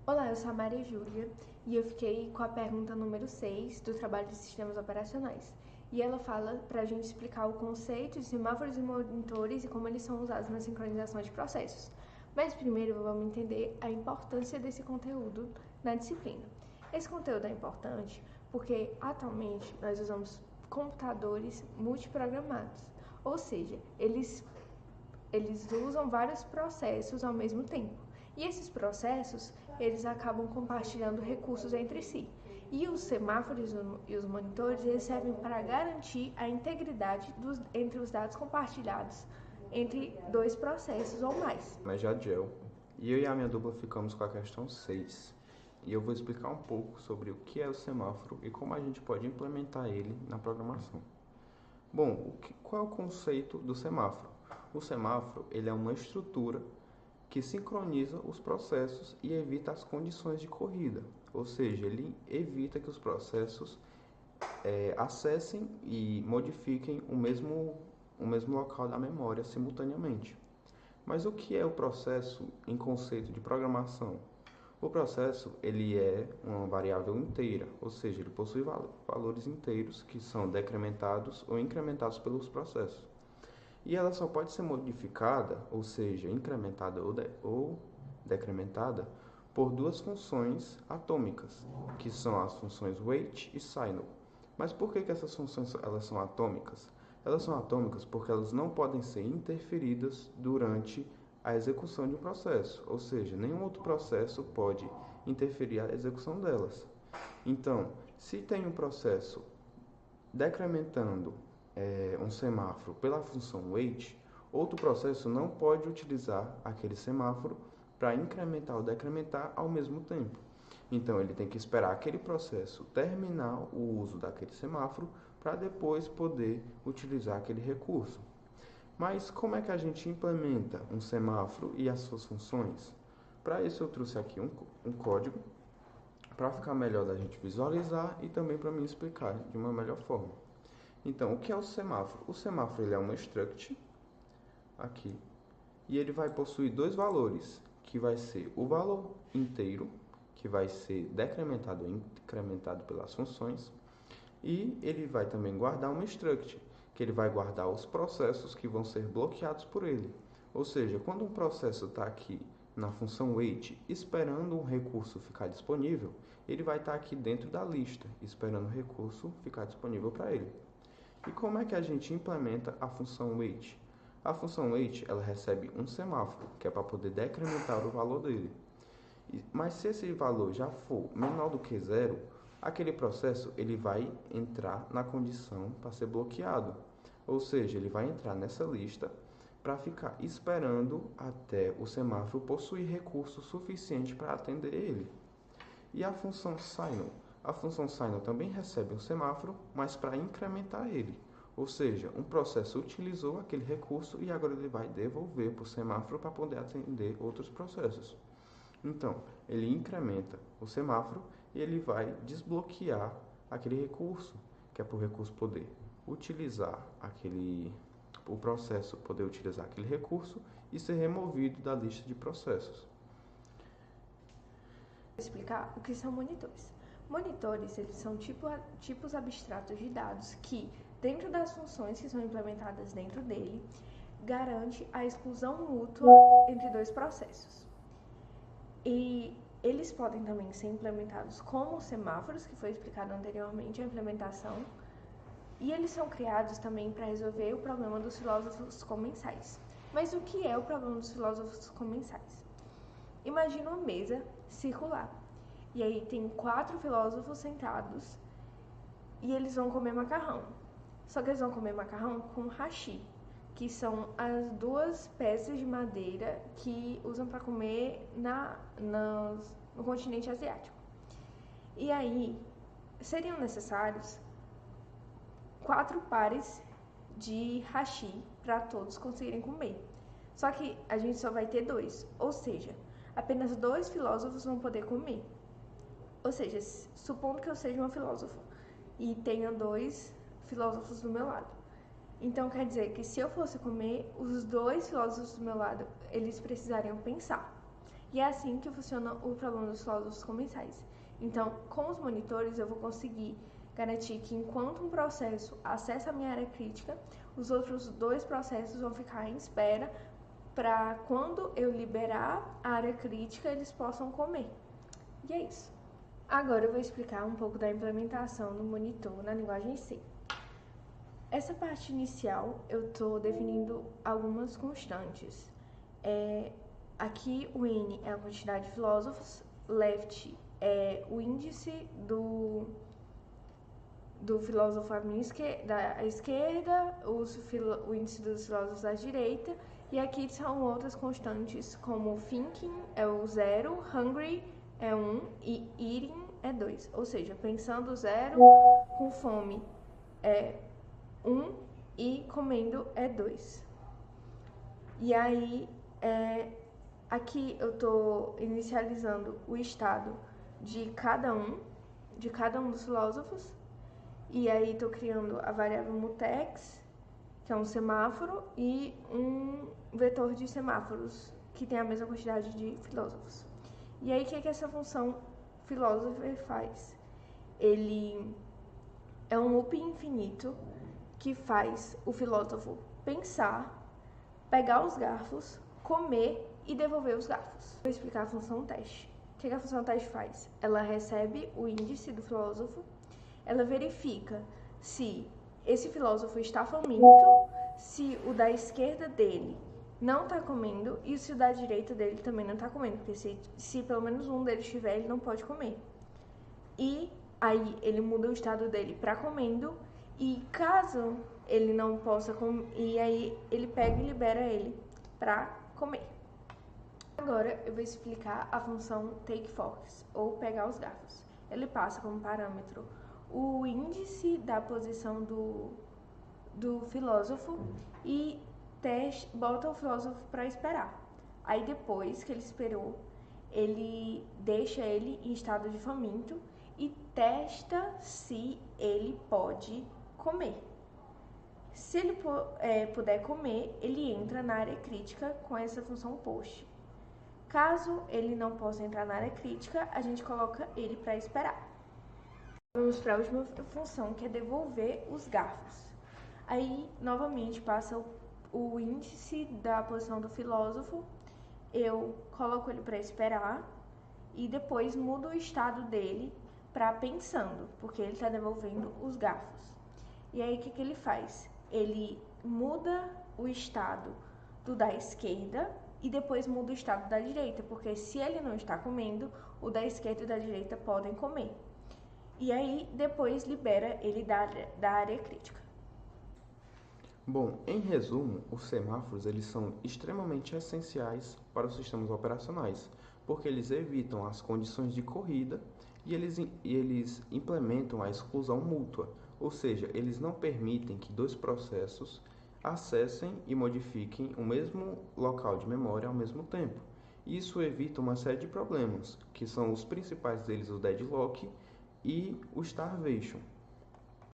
Olá, eu sou a Maria Júlia e eu fiquei com a pergunta número 6 do trabalho de sistemas operacionais. E ela fala para a gente explicar o conceito de semáforos e monitores e como eles são usados na sincronização de processos. Mas primeiro vamos entender a importância desse conteúdo na disciplina. Esse conteúdo é importante porque atualmente nós usamos computadores multiprogramados, ou seja, eles usam vários processos ao mesmo tempo. E esses processos, eles acabam compartilhando recursos entre si. E os semáforos e os monitores, eles servem para garantir a integridade entre os dados compartilhados entre dois processos ou mais. Mas Jadiel, e eu e a minha dupla ficamos com a questão 6. E eu vou explicar um pouco sobre o que é o semáforo e como a gente pode implementar ele na programação. Bom, qual é o conceito do semáforo? O semáforo ele é uma estrutura que sincroniza os processos e evita as condições de corrida, ou seja, ele evita que os processos acessem e modifiquem o mesmo local da memória simultaneamente. Mas o que é o processo em conceito de programação? O processo ele é uma variável inteira, ou seja, ele possui valores inteiros que são decrementados ou incrementados pelos processos. E ela só pode ser modificada, ou seja, incrementada ou decrementada, por duas funções atômicas, que são as funções wait e signal. Mas por que essas funções elas são atômicas? Elas são atômicas porque elas não podem ser interferidas durante a execução de um processo, ou seja, nenhum outro processo pode interferir na execução delas. Então, se tem um processo decrementando um semáforo pela função wait, outro processo não pode utilizar aquele semáforo para incrementar ou decrementar ao mesmo tempo. Então, ele tem que esperar aquele processo terminar o uso daquele semáforo para depois poder utilizar aquele recurso. Mas como é que a gente implementa um semáforo e as suas funções? Para isso eu trouxe aqui um código para ficar melhor da gente visualizar e também para me explicar de uma melhor forma. Então, o que é o semáforo? O semáforo ele é uma struct aqui e ele vai possuir dois valores, que vai ser o valor inteiro, que vai ser decrementado ou incrementado pelas funções, e ele vai também guardar uma struct, que ele vai guardar os processos que vão ser bloqueados por ele. Ou seja, quando um processo está aqui na função wait esperando um recurso ficar disponível, ele vai estar aqui dentro da lista, esperando o recurso ficar disponível para ele. E como é que a gente implementa a função wait? A função wait ela recebe um semáforo, que é para poder decrementar o valor dele. Mas se esse valor já for menor do que zero, aquele processo ele vai entrar na condição para ser bloqueado. Ou seja, ele vai entrar nessa lista para ficar esperando até o semáforo possuir recurso suficiente para atender ele. E a função signal? A função signal também recebe um semáforo, mas para incrementar ele. Ou seja, um processo utilizou aquele recurso e agora ele vai devolver para o semáforo para poder atender outros processos. Então, ele incrementa o semáforo e ele vai desbloquear aquele recurso, que é para o recurso poder utilizar o processo poder utilizar aquele recurso e ser removido da lista de processos. Vou explicar o que são monitores. Monitores, eles são tipos abstratos de dados que, dentro das funções que são implementadas dentro dele, garante a exclusão mútua entre dois processos. E eles podem também ser implementados como semáforos, que foi explicado anteriormente, a implementação, e eles são criados também para resolver o problema dos filósofos comensais. Mas o que é o problema dos filósofos comensais? Imagina uma mesa circular, e aí tem 4 filósofos sentados, e eles vão comer macarrão. Só que eles vão comer macarrão com hashi, que são as duas peças de madeira que usam para comer no continente asiático. E aí, seriam necessários 4 pares de hashi para todos conseguirem comer. Só que a gente só vai ter 2, ou seja, apenas 2 filósofos vão poder comer. Ou seja, supondo que eu seja uma filósofa e tenha 2 filósofos do meu lado. Então quer dizer que se eu fosse comer, os 2 filósofos do meu lado, eles precisariam pensar. E é assim que funciona o problema dos filósofos comensais. Então, com os monitores, eu vou conseguir garantir que enquanto um processo acessa a minha área crítica, os outros 2 processos vão ficar em espera para quando eu liberar a área crítica, eles possam comer. E é isso. Agora eu vou explicar um pouco da implementação do monitor na linguagem C. Essa parte inicial eu estou definindo algumas constantes. Aqui o N é a quantidade de filósofos, left é o índice do filósofo da esquerda, o índice dos filósofos da direita, e aqui são outras constantes como thinking é o 0, hungry é 1 e eating é 2. Ou seja, pensando 0, com fome é 1 e comendo é 2. E aí, aqui eu estou inicializando o estado de cada um dos filósofos. E aí estou criando a variável mutex, que é um semáforo, e um vetor de semáforos, que tem a mesma quantidade de filósofos. E aí, o que essa função philosopher faz? Ele é um loop infinito que faz o filósofo pensar, pegar os garfos, comer e devolver os garfos. Vou explicar a função teste. O que a função teste faz? Ela recebe o índice do filósofo, ela verifica se esse filósofo está faminto, se o da esquerda dele não está comendo e se o da direita dele também não está comendo, porque se pelo menos um deles estiver, ele não pode comer. E aí ele muda o estado dele para comendo, e caso ele não possa comer, e aí ele pega e libera ele para comer. Agora eu vou explicar a função take forks, ou pegar os garfos. Ele passa como parâmetro o índice da posição do filósofo e bota o filósofo para esperar. Aí depois que ele esperou, ele deixa ele em estado de faminto e testa se ele pode comer. Se ele puder comer, ele entra na área crítica com essa função post. Caso ele não possa entrar na área crítica, a gente coloca ele para esperar. Vamos para a última função, que é devolver os garfos. Aí, novamente, passa o índice da posição do filósofo, eu coloco ele para esperar e depois mudo o estado dele para pensando, porque ele está devolvendo os garfos. E aí, o que ele faz? Ele muda o estado do da esquerda e depois muda o estado da direita, porque se ele não está comendo, o da esquerda e da direita podem comer. E aí, depois libera ele da área crítica. Bom, em resumo, os semáforos eles são extremamente essenciais para os sistemas operacionais, porque eles evitam as condições de corrida e eles implementam a exclusão mútua, ou seja, eles não permitem que 2 processos acessem e modifiquem o mesmo local de memória ao mesmo tempo. Isso evita uma série de problemas, que são os principais deles o deadlock e o starvation.